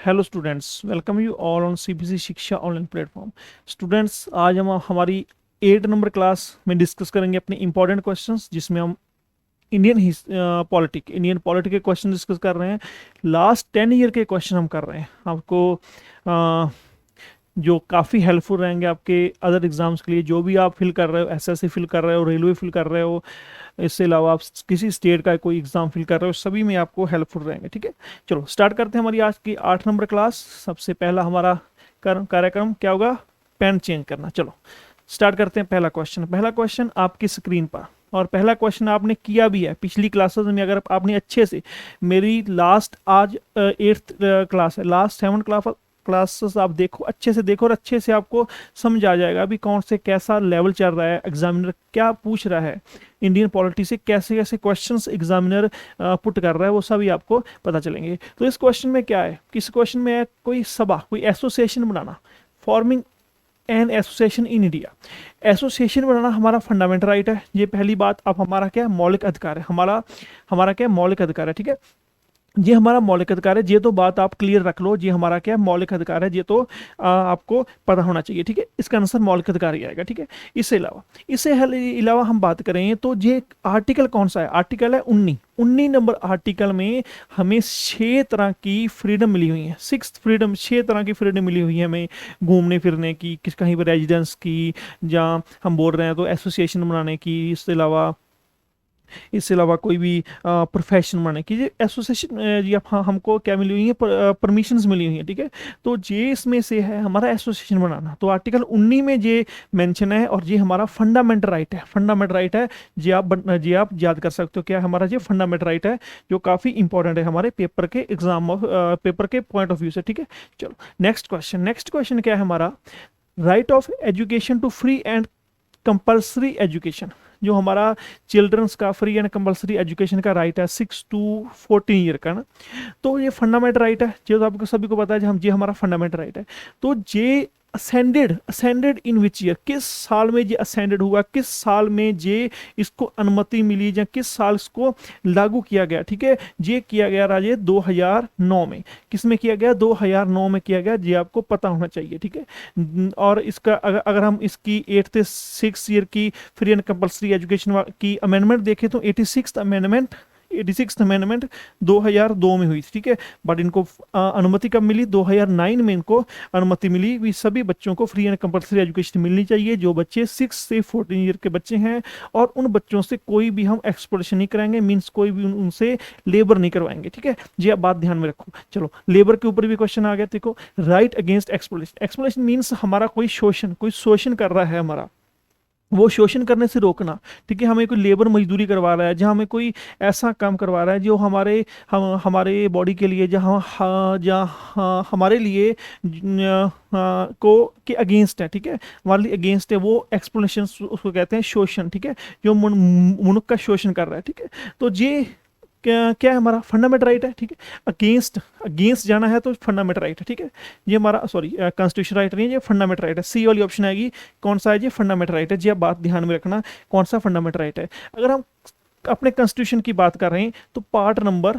Hello students, welcome you all on CBSE शिक्षा online platform. Students, आज हम हमारी 8 नंबर क्लास में डिस्कस करेंगे अपने इंपॉर्टेंट क्वेश्चंस, जिसमें हम इंडियन पॉलिटिक के क्वेश्चन डिस्कस कर रहे हैं। लास्ट 10 ईयर के क्वेश्चन हम कर रहे हैं आपको, अ, जो काफ़ी हेल्पफुल रहेंगे आपके अदर एग्जाम्स के लिए। जो भी आप फिल कर रहे हो, एसएससी फिल कर रहे हो, रेलवे फिल कर रहे हो, इससे अलावा आप किसी स्टेट का कोई एग्जाम फिल कर रहे हो, सभी में आपको हेल्पफुल रहेंगे। ठीक है, चलो स्टार्ट करते हैं हमारी आज की 8 नंबर क्लास। सबसे पहला हमारा कार्यक्रम क्या होगा? पेन चेंज करना। चलो स्टार्ट करते हैं। पहला क्वेश्चन आपकी स्क्रीन पर, और पहला क्वेश्चन आपने किया भी है पिछली क्लासेस में। अगर आपने अच्छे से मेरी लास्ट, आज 8th क्लास है, लास्ट 7 क्लासेस आप देखो, अच्छे से देखो और अच्छे से आपको समझ आ जाएगा अभी कौन से कैसा लेवल चल रहा है, एग्जामिनर क्या पूछ रहा है, इंडियन पॉलिटी से कैसे कैसे क्वेश्चंस एग्जामिनर पुट कर रहा है, वो सभी आपको पता चलेंगे। तो इस क्वेश्चन में क्या है, किस क्वेश्चन में है, कोई सभा, कोई एसोसिएशन बनाना, forming an association in India. Association बनाना हमारा फंडामेंटल राइट है, ये पहली बात। अब हमारा क्या है, मौलिक अधिकार है। हमारा हमारा क्या है, मौलिक अधिकार है। ठीक है, ये हमारा मौलिक अधिकार है, ये तो बात आप क्लियर रख लो। ये हमारा क्या है, मौलिक अधिकार है, ये तो आपको पता होना चाहिए। ठीक है, इसका आंसर मौलिक अधिकार ही आएगा। ठीक है, इससे अलावा हम बात करें तो ये आर्टिकल कौन सा है? आर्टिकल है 19 नंबर आर्टिकल में हमें 6 तरह की फ्रीडम मिली हुई है। 6 तरह की फ्रीडम मिली हुई है हमें, घूमने फिरने की, किस कहीं पर रेजिडेंस की, जहाँ हम बोल रहे हैं तो एसोसिएशन बनाने की, इससे अलावा कोई भी प्रोफेशन बनाने की, ये एसोसिएशन ये हमको क्या मिली हुई है, परमिशंस मिली हुई है। ठीक है, तो ये इसमें से है हमारा एसोसिएशन बनाना। तो आर्टिकल 19 में ये मेंशन है, और ये हमारा फंडामेंटल राइट है। फंडामेंटल राइट है, ये आप याद कर सकते हो क्या है हमारा ये फंडामेंटल राइट है, जो काफ़ी इंपॉर्टेंट है हमारे पेपर के पॉइंट ऑफ व्यू से। ठीक है, चलो नेक्स्ट क्वेश्चन क्या है हमारा? Right of education to free and compulsory education. जो हमारा चिल्ड्रंस का फ्री एंड कंपल्सरी एजुकेशन का राइट है 6 to 14 ईयर का ना, तो ये फंडामेंटल राइट है, जो तो आपको सभी को पता है, ये हमारा फंडामेंटल राइट है। तो ये असेंडेड इन विच ईयर, किस साल में ये असेंडेड हुआ, किस साल में ये इसको अनुमति मिली, या किस साल इसको लागू किया गया? ठीक है, ये किया गया राजे 2009 में। किस में किया गया? 2009 में किया गया, ये आपको पता होना चाहिए। ठीक है, और इसका अगर हम इसकी 8th 6 ईयर की फ्री एंड कंपल्सरी एजुकेशन की अमेंडमेंट देखें तो 86th अमेंडमेंट 2002 में हुई थी। ठीक है, बट इनको अनुमति कब मिली? 2009 में इनको अनुमति मिली भी सभी बच्चों को फ्री एंड कंपल्सरी एजुकेशन मिलनी चाहिए, जो बच्चे 6 से 14 ईयर के बच्चे हैं, और उन बच्चों से कोई भी हम एक्सप्लॉयटेशन नहीं कराएंगे, मीन्स कोई भी उनसे लेबर नहीं करवाएंगे। ठीक है, ये आप बात ध्यान में रखो। चलो, लेबर के ऊपर भी क्वेश्चन आ गया। देखो, right against exploitation. Exploitation means हमारा कोई शोषण कर रहा है, हमारा वो शोषण करने से रोकना। ठीक है, हमें कोई लेबर मजदूरी करवा रहा है, जहाँ हमें कोई ऐसा काम करवा रहा है जो हमारे बॉडी के लिए, जहाँ हमारे लिए को के अगेंस्ट है। ठीक है, हमारे लिए अगेंस्ट है, वो एक्सप्लेनेशन उसको कहते हैं शोषण। ठीक है, जो मनुष्य का शोषण कर रहा है। ठीक है, तो ये क्या है, हमारा फंडामेंटल राइट है। ठीक है, अगेंस्ट जाना है तो फंडामेंटल राइट है। ठीक है, ये हमारा कॉन्स्टिट्यूशन राइट नहीं है, ये फंडामेंटल राइट है। सी वाली ऑप्शन आएगी, कौन सा है? ये फंडामेंटल राइट है। जी आप बात ध्यान में रखना, कौन सा फंडामेंटल राइट है। अगर हम अपने कॉन्स्टिट्यूशन की बात कर रहे हैं तो पार्ट नंबर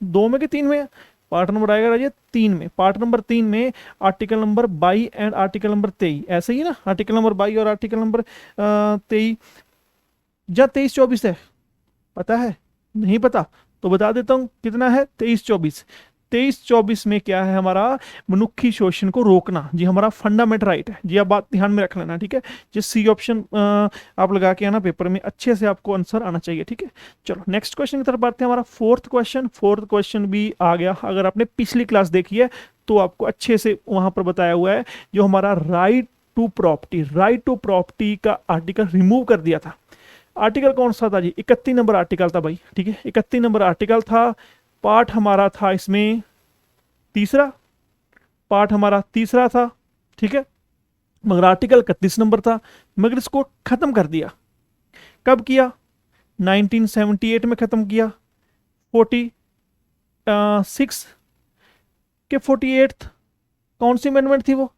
2 में के 3 में, पार्ट नंबर आएगा ये 3 में। पार्ट नंबर 3 में article number 22 and article number 23, ऐसे ही ना, आर्टिकल नंबर 22 और आर्टिकल नंबर 23, या 23-24 है, पता है? नहीं पता तो बता देता हूं, कितना है? 23-24 में क्या है हमारा? मनुष्य शोषण को रोकना, जी हमारा फंडामेंटल राइट है। जी आप बात ध्यान में रख लेना। ठीक है, जो सी ऑप्शन आप लगा के आना पेपर में, अच्छे से आपको आंसर आना चाहिए। ठीक है, चलो नेक्स्ट क्वेश्चन की तरफ बढ़ते हैं। हमारा फोर्थ क्वेश्चन भी आ गया। अगर आपने पिछली क्लास देखी है तो आपको अच्छे से वहां पर बताया हुआ है, जो हमारा राइट टू प्रॉपर्टी का आर्टिकल रिमूव कर दिया था। आर्टिकल कौन सा था जी? 31 नंबर आर्टिकल था भाई। ठीक है, 31 नंबर आर्टिकल था। पार्ट हमारा था इसमें तीसरा, था। ठीक है, मगर आर्टिकल 31 नंबर था, मगर इसको खत्म कर दिया। कब किया? 1978 में खत्म किया। 46 के 48 कौन सी अमेंडमेंट थी? वो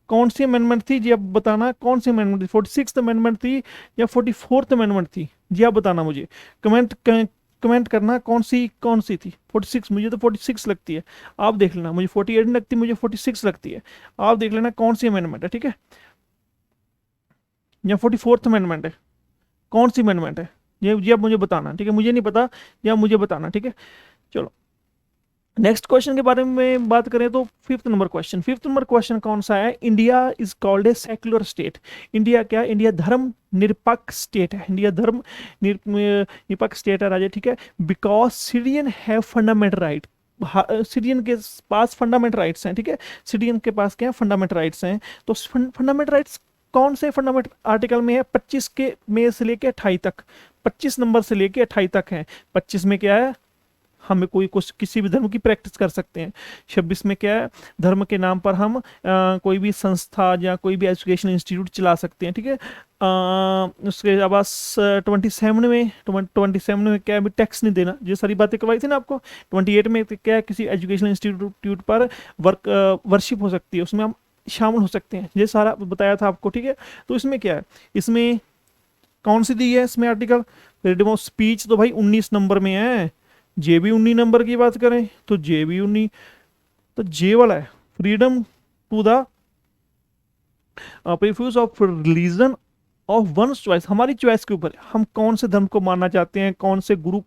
कौन सी अमेंडमेंट थी जी? अब बताना कौन सी अमेंडमेंट थी, 46th अमेंडमेंट थी या 44th अमेंडमेंट थी? जी आप बताना मुझे, कमेंट करना कौन सी थी। 46, मुझे तो 46 लगती है, आप देख लेना। मुझे 48 नहीं लगती, मुझे 46 लगती है। आप देख लेना कौन सी अमेंडमेंट है, ठीक है, या 44th अमेंडमेंट है, कौन सी अमेंडमेंट है ये अब मुझे बताना, ठीक है, मुझे नहीं पता, ये आप मुझे बताना, ठीक है। चलो नेक्स्ट क्वेश्चन के बारे में बात करें तो फिफ्थ नंबर क्वेश्चन कौन सा है? India is called a secular state. India क्या? इंडिया धर्म निरपेक्ष स्टेट है। इंडिया धर्म निरपेक्ष स्टेट है राजा, ठीक है, because citizen have fundamental right. Citizen के पास फंडामेंटल राइट्स हैं, ठीक है, सिटिजन के पास क्या फंडामेंटल राइट्स हैं। तो फंडामेंटल राइट्स कौन से फंडामेंटल आर्टिकल में है? 25 के में से लेके 28 तक, 25 नंबर से लेके 28 तक है। 25 में क्या है? हमें कोई कुछ किसी भी धर्म की प्रैक्टिस कर सकते हैं। 26 में क्या है? धर्म के नाम पर हम कोई भी संस्था या कोई भी एजुकेशनल इंस्टीट्यूट चला सकते हैं, ठीक है। उसके बाद 27 में क्या है? टैक्स नहीं देना, ये सारी बातें करवाई थी ना आपको। 28 में क्या है? किसी एजुकेशनल इंस्टीट्यूट पर वर्शिप हो सकती है, उसमें हम शामिल हो सकते हैं, ये सारा बताया था आपको, ठीक है। तो इसमें क्या है? इसमें कौन सी दी है इसमें आर्टिकल? फ्रीडम ऑफ स्पीच तो भाई 19 नंबर में है। जे भी 19 नंबर की बात करें तो जे भी 19, तो जे वाला है freedom to the profess of religion of one choice. हमारी चॉइस के ऊपर है, हम कौन से धर्म को मानना चाहते हैं, कौन से गुरु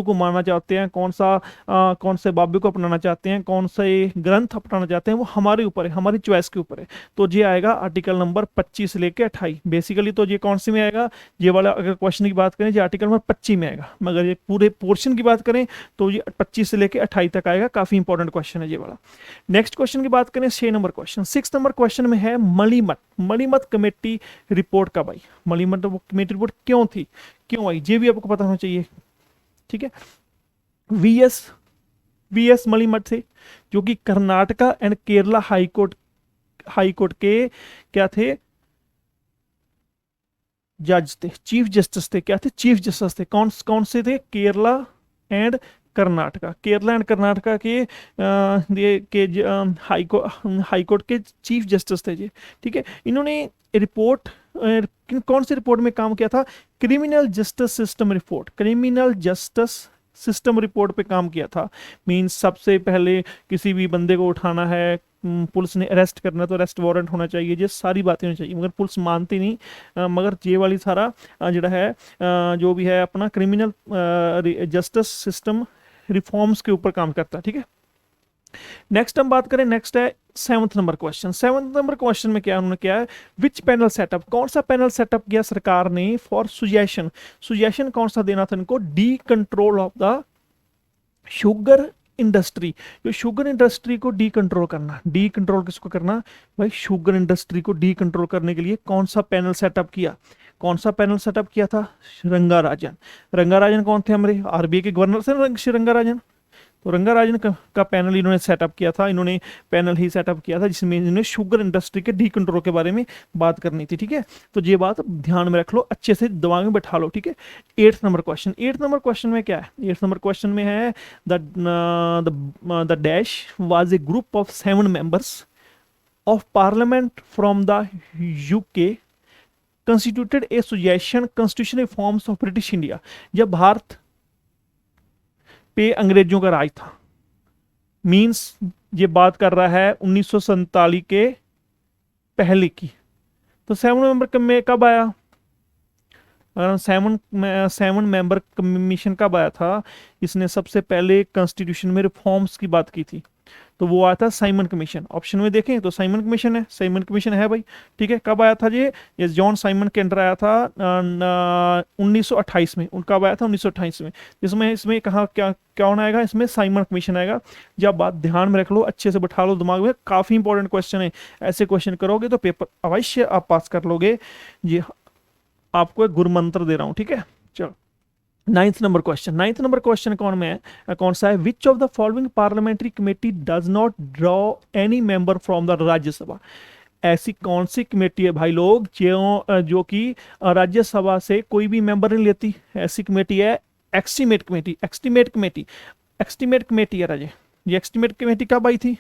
को मानना चाहते हैं, कौन से बाबे को अपनाना चाहते हैं, कौन से ग्रंथ अपनाना चाहते हैं, वो हमारे ऊपर है, हमारी चॉइस के ऊपर है। तो ये आएगा आर्टिकल नंबर 25 से लेके 28। बेसिकली तो ये कौन सी में आएगा? ये वाला अगर क्वेश्चन की बात करें, ये आर्टिकल नंबर 25 में आएगा, मगर ये पूरे पोर्शन की बात करें तो ये 25 से लेके 28 तक आएगा। काफी इंपॉर्टेंट क्वेश्चन है ये वाला। नेक्स्ट क्वेश्चन की बात करें 6 नंबर क्वेश्चन। 6 नंबर क्वेश्चन में है मणिमत कमेटी रिपोर्ट कब आई? मणिमत कमेटी रिपोर्ट क्यों थी, क्यों आई, ये भी आपको पता होना चाहिए, ठीक है। वीएस मणिमत थे, जो कि कर्नाटका एंड केरला हाईकोर्ट के क्या थे? जज थे, चीफ जस्टिस थे। क्या थे? चीफ जस्टिस थे। कौन से थे? केरला एंड कर्नाटका। केरला एंड कर्नाटका के हाईकोर्ट के चीफ जस्टिस थे जी, ठीक है। इन्होंने रिपोर्ट कौन सी रिपोर्ट में काम किया था? क्रिमिनल जस्टिस सिस्टम रिपोर्ट पे काम किया था। मींस सबसे पहले किसी भी बंदे को उठाना है, पुलिस ने अरेस्ट करना तो अरेस्ट वारंट होना चाहिए, ये सारी बातें होनी चाहिए, मगर पुलिस मानती नहीं। मगर ये वाली सारा जड़ा है जो भी है अपना क्रिमिनल जस्टिस सिस्टम रिफॉर्म्स के ऊपर काम करता है, ठीक है। नेक्स्ट हम बात करें, नेक्स्ट है 7th number question. 7th number question में क्या उन्होंने किया है? विच पैनल सेटअप, कौन सा पैनल सेटअप किया सरकार ने फॉर सुजेशन कौन सा देना था इनको? D control of the sugar industry. जो शुगर इंडस्ट्री को डी कंट्रोल करना, डी कंट्रोल किसको करना भाई? शुगर इंडस्ट्री को डी कंट्रोल करने के लिए कौन सा पैनल सेटअप किया? कौन सा पैनल सेटअप किया था? रंगाराजन कौन थे? हमारे आरबीआई के गवर्नर थे रंगाराजन। तो रंगाराजन का पैनल इन्होंने सेटअप किया था, इन्होंने पैनल ही सेटअप किया था जिसमें इन्होंने शुगर इंडस्ट्री के डी कंट्रोल के बारे में बात करनी थी, ठीक है। तो ये बात ध्यान में रख लो, अच्छे से दिमाग में बैठा लो, ठीक है। 8th नंबर क्वेश्चन में क्या है? 8th नंबर क्वेश्चन में है the dash was a group of 7 members of parliament from the UK constituted A suggestion constitution reforms of British India. जब भारत पे अंग्रेजों का राज था, मींस ये बात कर रहा है 1947 के पहले की। तो 7 नंबर में कब आया? 7 मेंबर कमीशन कब आया था? इसने सबसे पहले कॉन्स्टिट्यूशन में रिफॉर्म्स की बात की थी, तो वो आया था साइमन कमीशन। ऑप्शन में देखें तो साइमन कमीशन है भाई, ठीक है। कब आया था ये जॉन साइमन के अंडर आया था 1928 में। कब आया था? 1928 में। इसमें कहा क्या होना आएगा? इसमें साइमन कमीशन आएगा। जब बात ध्यान में रख लो, अच्छे से बैठा लो दिमाग में, काफी इंपॉर्टेंट क्वेश्चन है। ऐसे क्वेश्चन करोगे तो पेपर अवश्य आप पास कर लोगे, ये आपको एक गुरु मंत्र दे रहा हूं, ठीक है। चलो 9th नंबर क्वेश्चन कौन सा है? Which of the following parliamentary committee does not draw any member from the Rajya Sabha? ऐसी कौन सी कमेटी है भाई लोग जो कि राज्यसभा से कोई भी मेंबर नहीं लेती? ऐसी कमेटी है एक्सटीमेट कमेटी है राजे। ये एक्सटीमेट कमेटी कब आई थी?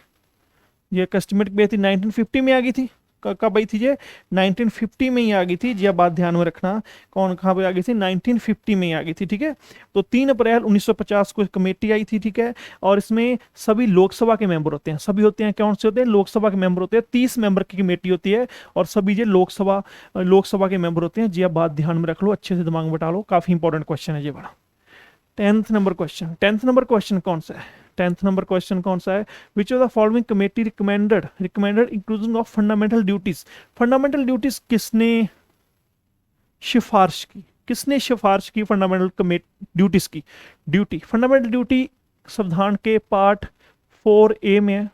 ये एक्सटीमेट कमेटी 1950 में आ गई थी, कब आई थी ये? 1950 में ही आ गई थी जी, अब बात ध्यान में रखना। कौन कहाँ पे आ गई थी? 1950 में ही आ गई थी, ठीक है। तो 3 अप्रैल 1950 को कमेटी आई थी, ठीक है। और इसमें सभी लोकसभा के मेंबर होते हैं, सभी होते हैं, कौन से होते हैं? लोकसभा के मेंबर होते हैं। 30 मेंबर की कमेटी होती है और सभी ये लोकसभा के मेंबर होते हैं जी। अब बात ध्यान में रख लो, अच्छे से दिमाग में बैठा लो, काफी इंपॉर्टेंट क्वेश्चन है ये बड़ा। 10th नंबर क्वेश्चन कौन सा है? 10th नंबर क्वेश्चन कौन सा है? Which of the following committee recommended inclusion of fundamental duties? Fundamental duties किसने सिफारिश की? किसने सिफारिश की फंडामेंटल ड्यूटीज की? फंडामेंटल ड्यूटी संविधान के पार्ट 4A में है,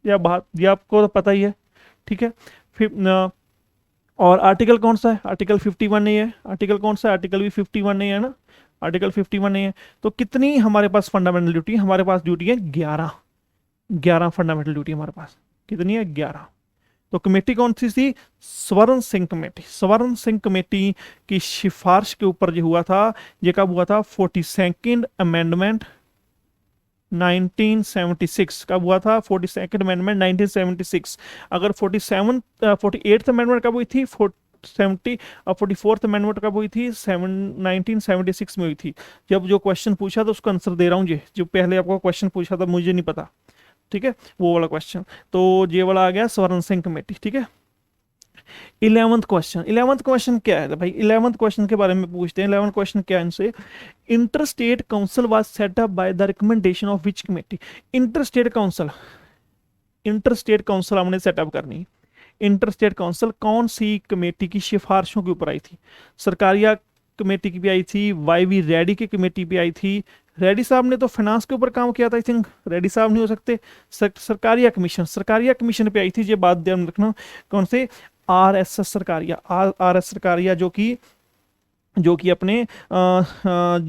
या बात ये आपको तो पता ही है, ठीक है। फिर और आर्टिकल कौन सा है? आर्टिकल 51A है। आर्टिकल कौन सा है? आर्टिकल भी 51A है ना, आर्टिकल 51A है। तो कितनी हमारे पास फंडामेंटल ड्यूटी? हमारे पास ड्यूटी है 11 फंडामेंटल ड्यूटी हमारे पास। कितनी है? 11। तो कमेटी कौन सी थी? स्वर्ण सिंह कमेटी। स्वर्ण सिंह कमेटी की सिफारिश के ऊपर जो हुआ था, ये कब हुआ था? 42nd अमेंडमेंट 1976 कब हुआ था? 42nd amendment 1976। अगर 48th अमेंडमेंट कब हुई थी? 70। और 44th अमेंडमेंट कब हुई थी? 1976 में हुई थी। जब जो क्वेश्चन पूछा था उसका आंसर दे रहा हूँ, ये जो पहले आपको क्वेश्चन पूछा था मुझे नहीं पता, ठीक है, वो वाला क्वेश्चन। तो ये वाला आ गया स्वर्ण सिंह कमेटी, ठीक है। 11th क्वेश्चन क्या है भाई? 11th क्वेश्चन के बारे में पूछते हैं। 11th क्वेश्चन क्या है इनसे? Inter state council was set up by the recommendation of which committee? Inter state council हमने सेटअप करनी। इंटर स्टेट काउंसिल कौन सी कमेटी की सिफारिशों के ऊपर आई थी? सरकारिया कमेटी की भी आई थी, YV रेड्डी की कमेटी भी आई थी। रेड्डी साहब ने तो फाइनेंस के ऊपर काम किया था, आई थिंक रेड्डी साहब नहीं हो सकते। सरकारिया कमीशन पे आई थी, ये बात ध्यान रखना। कौन से? RSS सरकारिया जो कि अपने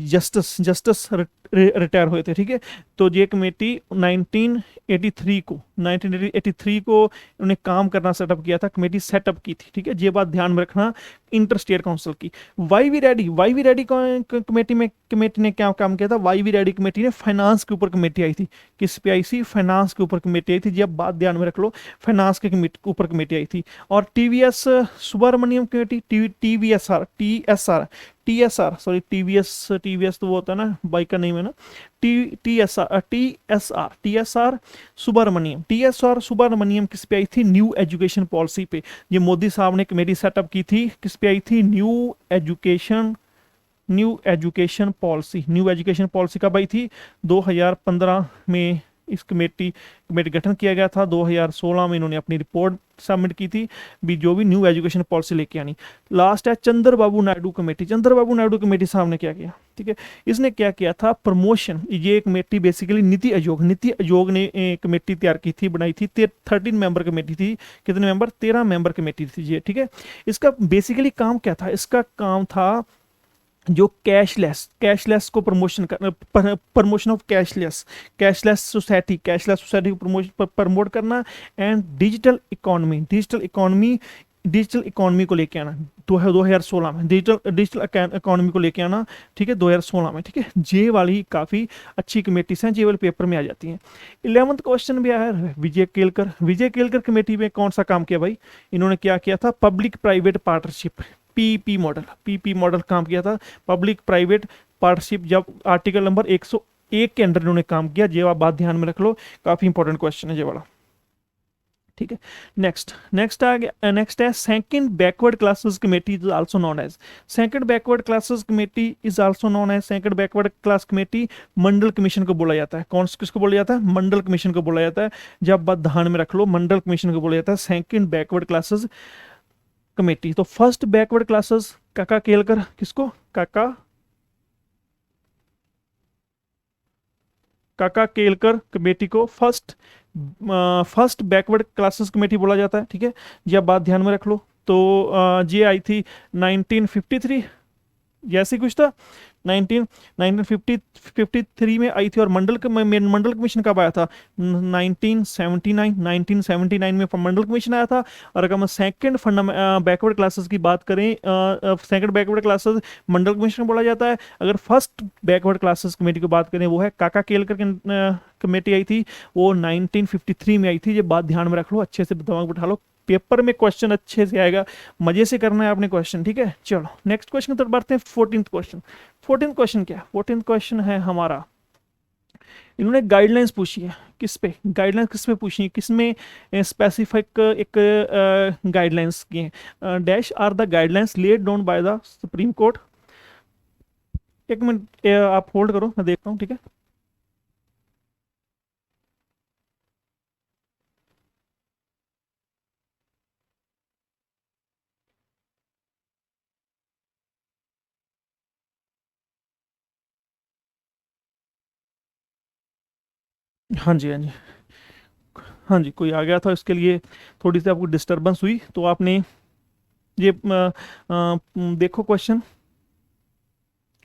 जस्टिस रिटायर हुए थे, ठीक है। तो ये कमेटी 1983 को उन्होंने काम करना सेटअप किया था, कमेटी सेटअप की थी, ठीक है। ये बात ध्यान में रखना इंटर स्टेट काउंसिल की। YV रेड्डी कमेटी ने क्या काम किया था? YV रेड्डी कमेटी ने फाइनेंस के ऊपर कमेटी आई थी। किस पे आई थी? फाइनेंस के ऊपर कमेटी आई थी। ये बात ध्यान में रख लो, फाइनेंस के ऊपर कमेटी आई थी। और TVS सुब्रमण्यम कमेटी, TVS तो वो होता है ना, बाइक का नेम है ना। TSR सुब्रमण्यम किस पे आई थी? न्यू एजुकेशन पॉलिसी पे। ये मोदी साहब ने कमेटी सेटअप की थी, किस पे आई थी? न्यू एजुकेशन पॉलिसी कब आई थी? 2015 में इस कमेटी गठन किया गया था। 2016 में इन्होंने अपनी रिपोर्ट सबमिट की थी जो भी न्यू एजुकेशन पॉलिसी लेके आनी। लास्ट है चंद्रबाबू नायडू कमेटी साहब ने क्या किया? ठीक है, इसने क्या किया था? प्रमोशन। ये कमेटी बेसिकली नीति आयोग ने कमेटी तैयार की थी, बनाई थी। 13 मेंबर कमेटी थी। कितने मेंबर? 13 मेंबर कमेटी थी ये, ठीक है। इसका बेसिकली काम क्या था? इसका काम था जो कैशलेस को प्रमोशन ऑफ कैशलेस सोसाइटी को प्रमोट करना, एंड डिजिटल इकोनॉमी को लेके आना 2016 में, डिजिटल इकोनॉमी को लेके आना, ठीक है, 2016 में, ठीक है। जे वाली काफ़ी अच्छी कमेटीज हैं, जे वाले पेपर में आ जाती हैं। 11th क्वेश्चन भी आया है विजय केलकर कमेटी में कौन सा काम किया भाई? इन्होंने क्या किया था? Public private partnership, PP model काम किया था, पब्लिक प्राइवेट पार्टनरशिप। जब आर्टिकल नंबर 101 के अंडर इन्होंने काम किया। ये बात ध्यान में रख लो, काफी इंपॉर्टेंट क्वेश्चन है ये वाला, ठीक है। नेक्स्ट है second backward classes committee is also known as. Second backward class committee Mandal commission को बोला जाता है। किसको बोला जाता है? मंडल कमीशन को बोला जाता है। जब बात ध्यान में रख लो, मंडल कमीशन को बोला जाता है सेकंड बैकवर्ड क्लासेस कमेटी। तो फर्स्ट बैकवर्ड क्लासेस काका केलकर, किसको? काका केलकर कमेटी को फर्स्ट बैकवर्ड क्लासेस कमेटी बोला जाता है, ठीक है। ये बात ध्यान में रख लो। तो ये आई थी 1953, जैसे कुछ था 1953 में आई थी। और मंडल कमीशन कब आया था? 1979 में मंडल कमीशन आया था। और अगर हम सेकंड बैकवर्ड क्लासेस की बात करें, सेकंड बैकवर्ड क्लासेस मंडल कमीशन बोला जाता है। अगर फर्स्ट बैकवर्ड क्लासेस कमेटी की बात करें, वो है काका केलकर कमेटी आई थी, वो 1953 में आई थी। ये बात ध्यान में रख लो, अच्छे से दिमाग बिठा लो, पेपर में क्वेश्चन अच्छे से आएगा, मजे से करना है आपने क्वेश्चन, ठीक है। चलो नेक्स्ट क्वेश्चन की तरफ बढ़ते हैं। 14th question. 14th क्वेश्चन क्या है? 14th क्वेश्चन है हमारा, इन्होंने गाइडलाइंस पूछी है। किस पे गाइडलाइंस, किस पे पूछी है, किस में स्पेसिफिक एक गाइडलाइंस की है? Dash are the guidelines laid down by the Supreme Court. एक मिनट आप होल्ड करो, मैं देखता हूँ, ठीक है। हाँ जी, हाँ जी, हाँ जी, कोई आ गया था, इसके लिए थोड़ी सी आपको डिस्टरबेंस हुई, तो आपने ये देखो क्वेश्चन,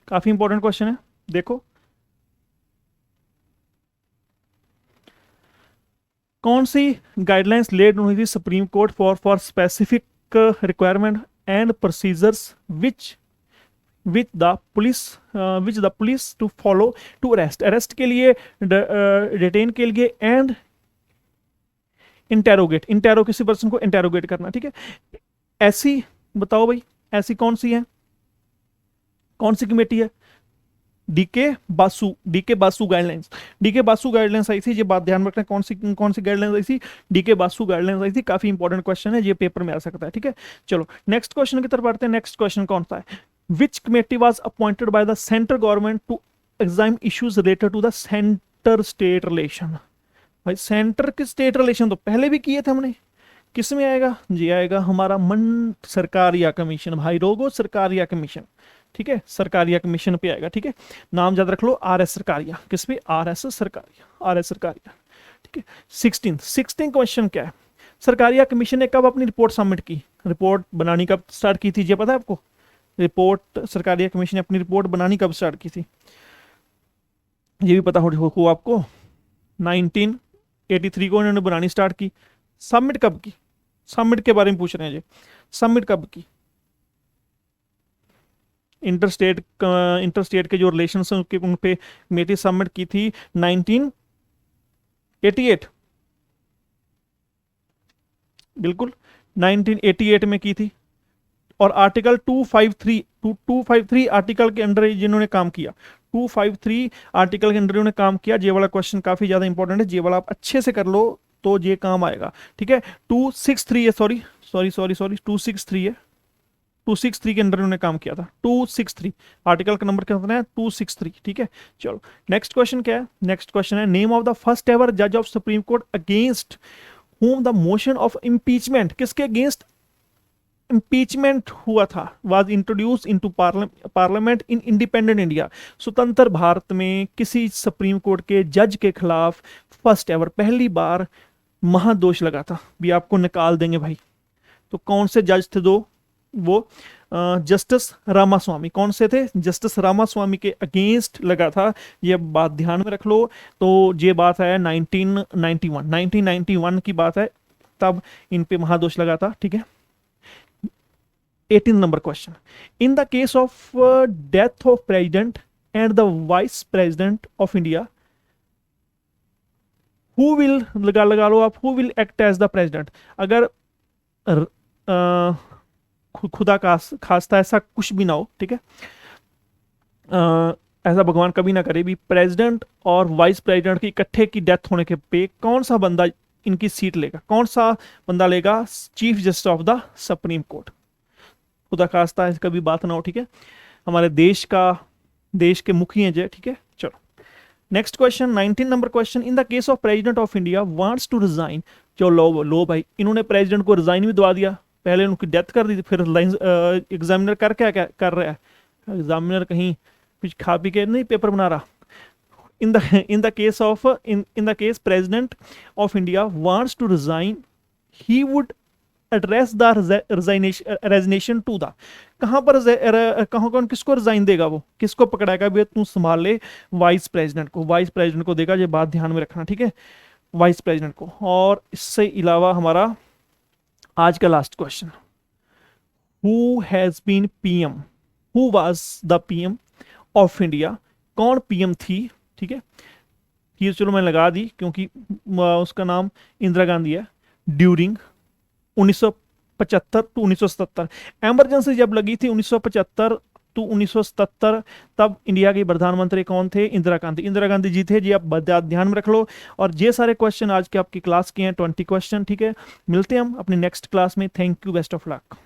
काफ़ी इंपॉर्टेंट क्वेश्चन है, देखो। कौन सी गाइडलाइंस लेड हुई थी Supreme Court for specific requirement and procedures which which the police which the police to follow to arrest, arrest के लिए, डिटेन के लिए, एंड इंटेरोगेट, इंटेरो किसी पर्सन को इंटेरोगेट करना, ठीक है। ऐसी बताओ भाई, ऐसी कौन सी है, कौन सी कमेटी है? DK Basu guidelines, DK Basu guidelines आई थी, ये बात ध्यान रखना। कौन सी गाइडलाइंस आई थी? डीके बासु गाइडलाइंस आई थी। काफी इंपॉर्टेंट क्वेश्चन है, ये पेपर में आ सकता है, ठीक है। चलो नेक्स्ट क्वेश्चन की तरफ बढ़ते हैं। नेक्स्ट क्वेश्चन कौन सा है? Which committee was appointed by the central government to examine issues related to the centre state relation. भाई सेंटर के स्टेट रिलेशन तो पहले भी किए थे हमने, किस में आएगा जी? आएगा हमारा मन सरकारिया कमीशन, भाई रोगो सरकारिया कमीशन, ठीक है। सरकारिया कमीशन पे आएगा, ठीक है। नाम याद रख लो, आर एस सरकारिया। किस पे? R S Sarkaria, R S Sarkaria, ठीक है। 16 क्वेश्चन क्या है? सरकारिया कमीशन ने कब अपनी रिपोर्ट सबमिट की? रिपोर्ट बनानी कब स्टार्ट की थी, ये पता है आपको? रिपोर्ट सरकारिया कमीशन ने अपनी रिपोर्ट बनानी कब स्टार्ट की थी, ये भी पता हो आपको? 1983 को इन्होंने बनानी स्टार्ट की। सबमिट कब की? सबमिट के बारे में पूछ रहे हैं जी, सबमिट कब की? इंटर स्टेट के जो रिलेशन हैं उनके, उन पे कमेटी सबमिट की थी 1988, बिल्कुल 1988 में की थी। और आर्टिकल 253 आर्टिकल के अंडर जिन्होंने काम किया, 253 आर्टिकल के अंडर इन्होंने काम किया। ये वाला क्वेश्चन काफी ज्यादा इंपॉर्टेंट है, ये वाला आप अच्छे से कर लो तो ये काम आएगा, ठीक है। 263 है, सॉरी सॉरी सॉरी सॉरी 263 है, 263 के अंदर उन्होंने काम किया था। 263 आर्टिकल का नंबर कितना है? 263, ठीक है। चलो नेक्स्ट क्वेश्चन क्या है? नेक्स्ट क्वेश्चन है, name of the first ever जज of Supreme Court against whom the motion of impeachment, किसके अगेंस्ट इम्पीचमेंट हुआ था, was introduce into parliament in independent India. स्वतंत्र भारत में किसी सुप्रीम कोर्ट के जज के खिलाफ फर्स्ट एवर, पहली बार महादोष लगा था, भी आपको निकाल देंगे भाई। तो कौन से जज थे? दो, वो जस्टिस रामास्वामी। कौन से थे? जस्टिस रामास्वामी के अगेंस्ट लगा था, ये बात ध्यान में रख लो। तो ये बात है 1991 की बात है, तब इन पे महादोष लगा था, ठीक है। 18 number question, in the case of death of president and the vice president of India, who will, लगा लो आप, who will act as the president. अगर खुदा का खास्ता ऐसा कुछ भी ना हो, ठीक है, ऐसा भगवान कभी ना करे भी, प्रेसिडेंट और वाइस प्रेसिडेंट की इकट्ठे की डेथ होने के पे कौन सा बंदा इनकी सीट लेगा? कौन सा बंदा लेगा chief justice of the Supreme court? खुदा खास्ता ऐसी कभी बात ना हो, ठीक है। हमारे देश के मुखिया हैं, ठीक है। चलो next question, 19 number question, in the case of president of India wants to resign, जो लो भाई, इन्होंने प्रेसिडेंट को रिजाइन भी दवा दिया, पहले उनकी डेथ कर दी थी, फिर एग्जामिनर कर क्या कर रहा है? एग्जामिनर कहीं कुछ खा पी के नहीं पेपर बना रहा। In the case president of India wants to resign, he would address the resignation to the, कहाँ पर कहाँ कौन किसको रिजाइन देगा? वो किसको पकड़ाएगा भी तू संभाल ले? वाइस प्रेसिडेंट को, वाइस प्रेसिडेंट को देगा, ये बात ध्यान में रखना, ठीक है, वाइस प्रेसिडेंट को। और इससे अलावा हमारा आज का last question, who has been PM, who was the PM of India, कौन पीएम थी, ठीक है। ये चलो मैं लगा दी क्योंकि उसका नाम इंदिरा गांधी है। During 1975 to 1977। इमरजेंसी जब लगी थी 1975 टू 1977, तब इंडिया के प्रधानमंत्री कौन थे? इंदिरा गांधी। इंदिरा गांधी जी थे जी, आप ध्यान में रख लो। और ये सारे क्वेश्चन आज के आपकी क्लास के हैं, 20 क्वेश्चन, ठीक है। मिलते हैं हम अपनी नेक्स्ट क्लास में। Thank you, best of luck.